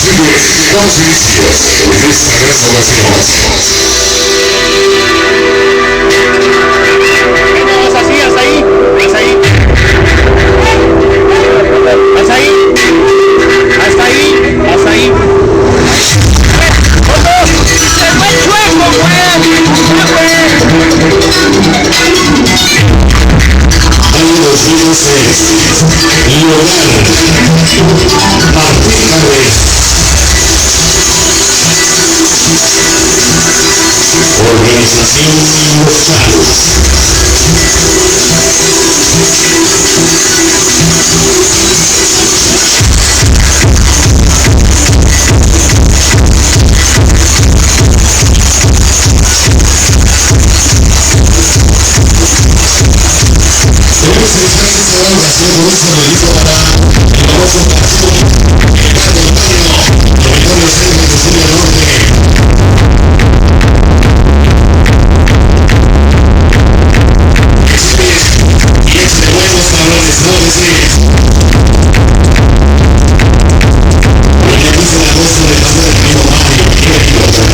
Así que damos inicio en esta gran ovación. Haz así, haz ahí, haz ahí. Haz ahí. Hasta ahí, hasta ahí. ¡Otto! ¡Se fue chueco, Año 2006, Lionel Martín Carrera. Organización local. Haciendo un sonidito para el famoso canción El Carnaval, territorio centro de Cecilia Norte. Y es de buenos cabrones, no que sí. Porque aquí se la goza de parte del amigo Mario, que quiere equivocar.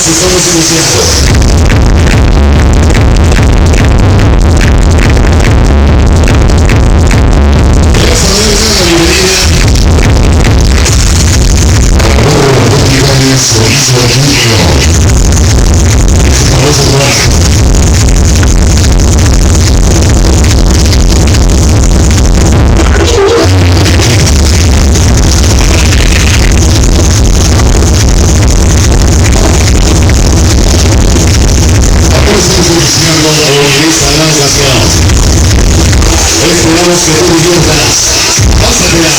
Estamos iniciando. Vamos a darle la bienvenida a sonido famoso programa. Iniciando en esta gran ocasión. Esperamos que tú diviertas. ¡Pásatela!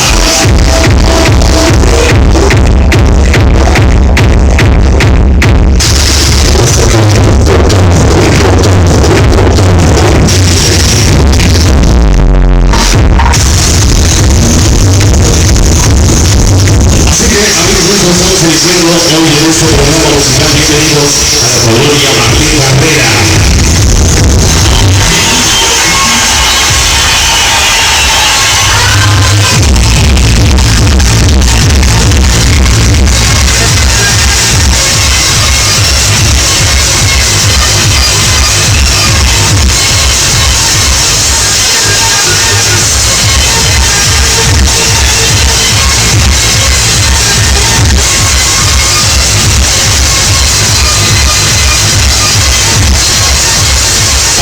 Así que, amigos nuestros, estamos iniciando hoy en este programa musical. Bienvenidos a la colonia Martín Carrera.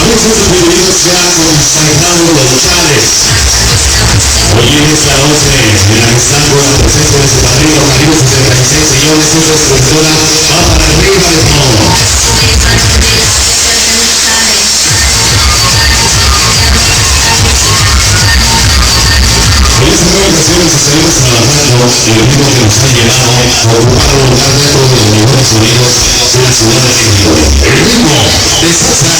Nosotros bienvenidos ya consagrado los chales. Hoy en esta noche, en la que están con la presencia de su padrino, Caribe 76, señores, esta estructura va para arriba de todo. En esta nueva ocasión nos estaremos trabajando en el ritmo que nos ha llevado a ocupar un lugar dentro de los mejores sonidos de la Ciudad de México. El ritmo de salsa.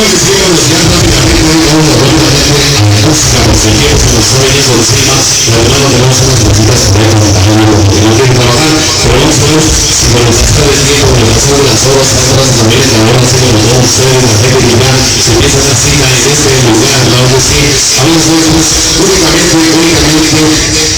Iniciamos ya rápidamente con música, porque seguimos en los jóvenes por encima, pero además tenemos unas cositas que tenemos también que no quieren trabajar, pero vamos a ver si con los que está del tiempo, con el pasar de las horas, también que ahora haciendo todos ustedes, la gente que ya se empieza una cita en este lugar, claro que sí, amigos nuestros, únicamente,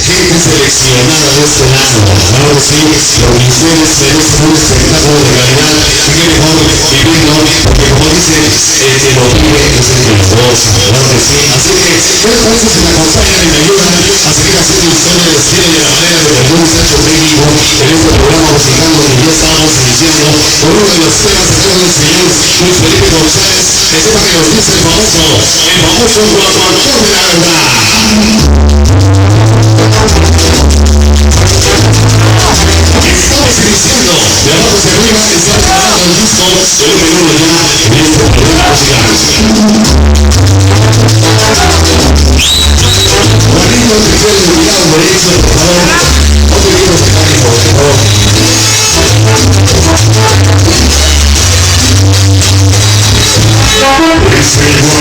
gente seleccionada de este lado, claro que sí, lo que ustedes merecen un espectáculo de calidad, y qué mejor vivirlo, porque como dicen, el que lo vive es el que lo goza, claro que sí, así que, ¿qué les parece si me acompañan y me ayudan a seguir haciendo historia del estilo y de la manera de que algunos han hecho México en este programa musical donde ya estamos en iniciando con uno de los temas de todo el señor Luis Felipe González, el tema que nos dice el famoso guaguancó de la verdad. Estamos iniciando de abajo hacia arriba, estamos grabando el disco del número uno ya en este programa musical. Juanito, te quedas de mi lado derecho, por favor. No te digas que caigo, por favor. Ese